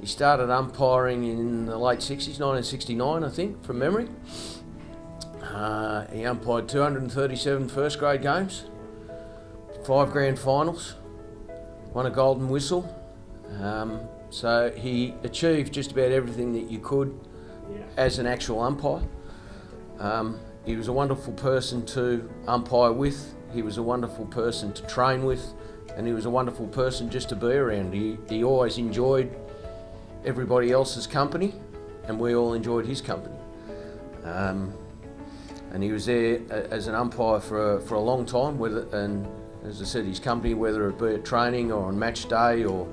He started umpiring in the late 60s, 1969 I think, from memory. He umpired 237 first grade games, 5 grand finals, won a golden whistle. So he achieved just about everything that you could as an actual umpire. He was a wonderful person to umpire with, he was a wonderful person to train with, and he was a wonderful person just to be around. He always enjoyed everybody else's company, and we all enjoyed his company. And he was there as an umpire for a long time, and as I said, his company, whether it be at training or on match day, or,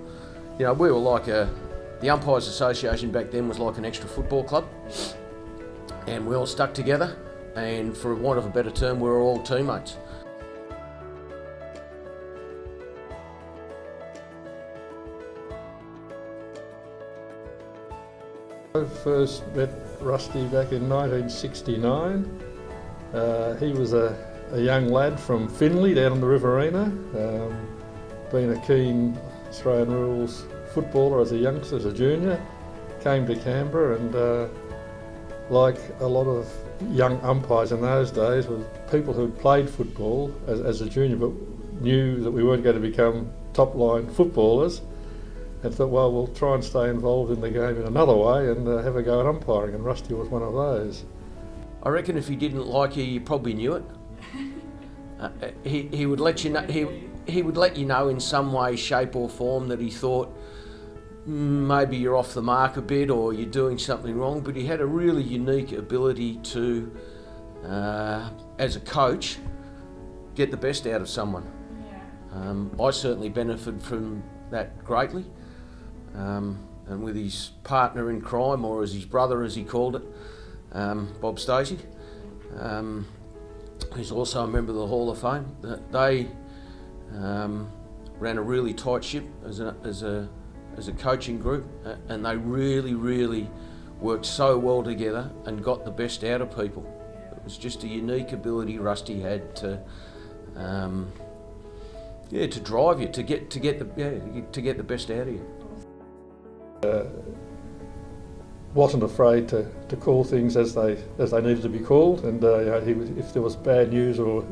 you know, we were like the Umpires Association back then was like an extra football club, and we all stuck together, and for want of a better term, we were all teammates. I first met Rusty back in 1969. He was a young lad from Finley down in the Riverina, being a keen Australian rules footballer as a youngster, as a junior, came to Canberra, and like a lot of young umpires in those days, were people who had played football as a junior but knew that we weren't going to become top-line footballers, and thought, well, we'll try and stay involved in the game in another way and have a go at umpiring, and Rusty was one of those. I reckon if he didn't like you, you probably knew it. He would let you know. He would let you know in some way, shape, or form that he thought maybe you're off the mark a bit or you're doing something wrong. But he had a really unique ability to, as a coach, get the best out of someone. I certainly benefited from that greatly. And with his partner in crime, or as his brother as he called it, Bob Stacey, who's also a member of the Hall of Fame, they ran a really tight ship as a coaching group, and they really worked so well together and got the best out of people. It was just a unique ability Rusty had to drive you, to get the best out of you. Wasn't afraid to call things as they needed to be called, and if there was bad news or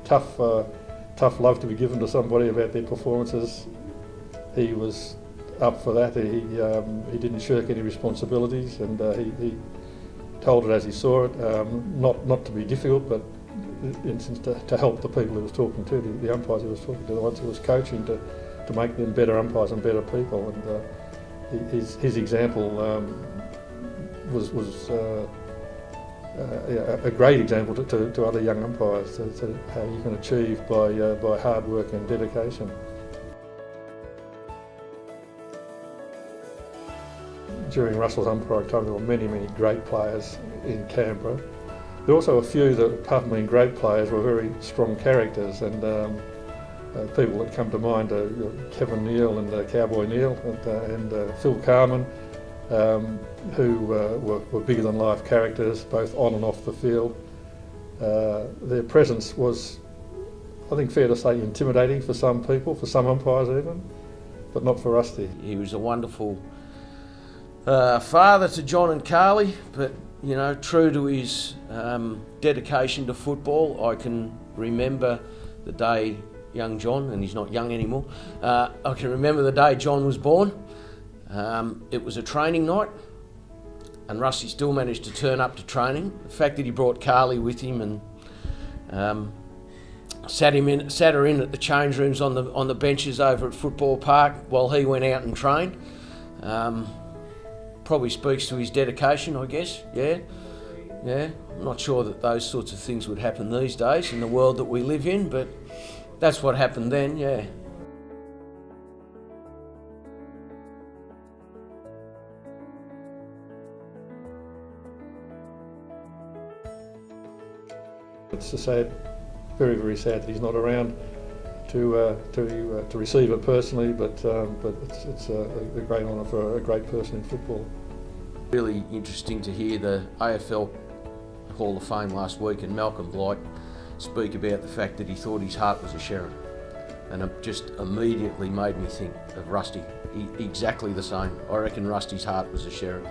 tough love to be given to somebody about their performances, he was up for that. He didn't shirk any responsibilities, and he told it as he saw it. Not to be difficult, but in instance to help the people he was talking to, the umpires he was talking to, the ones he was coaching, to make them better umpires and better people. And his example was a great example to other young umpires, to how you can achieve by hard work and dedication. During Russell's umpiring time, there were many great players in Canberra. There were also a few that, apart from being great players, were very strong characters, and people that come to mind are Kevin Neal and Cowboy Neal and Phil Carman, who were bigger than life characters, both on and off the field. Their presence was, I think, fair to say, intimidating for some people, for some umpires even, but not for Rusty. He was a wonderful father to John and Carly, but you know, true to his dedication to football. I can remember the day young John, and he's not young anymore, I can remember the day John was born. It was a training night, and Rusty still managed to turn up to training. The fact that he brought Carly with him and sat her in at the change rooms on the benches over at Football Park while he went out and trained, probably speaks to his dedication, I guess. Yeah. I'm not sure that those sorts of things would happen these days in the world that we live in, but that's what happened then, yeah. It's a sad, very sad that he's not around to receive it personally, but it's a great honour for a great person in football. Really interesting to hear the AFL Hall of Fame last week and Malcolm Blight speak about the fact that he thought his heart was a Sherrin. and it just immediately made me think of Rusty. Exactly the same. I reckon Rusty's heart was a sheriff.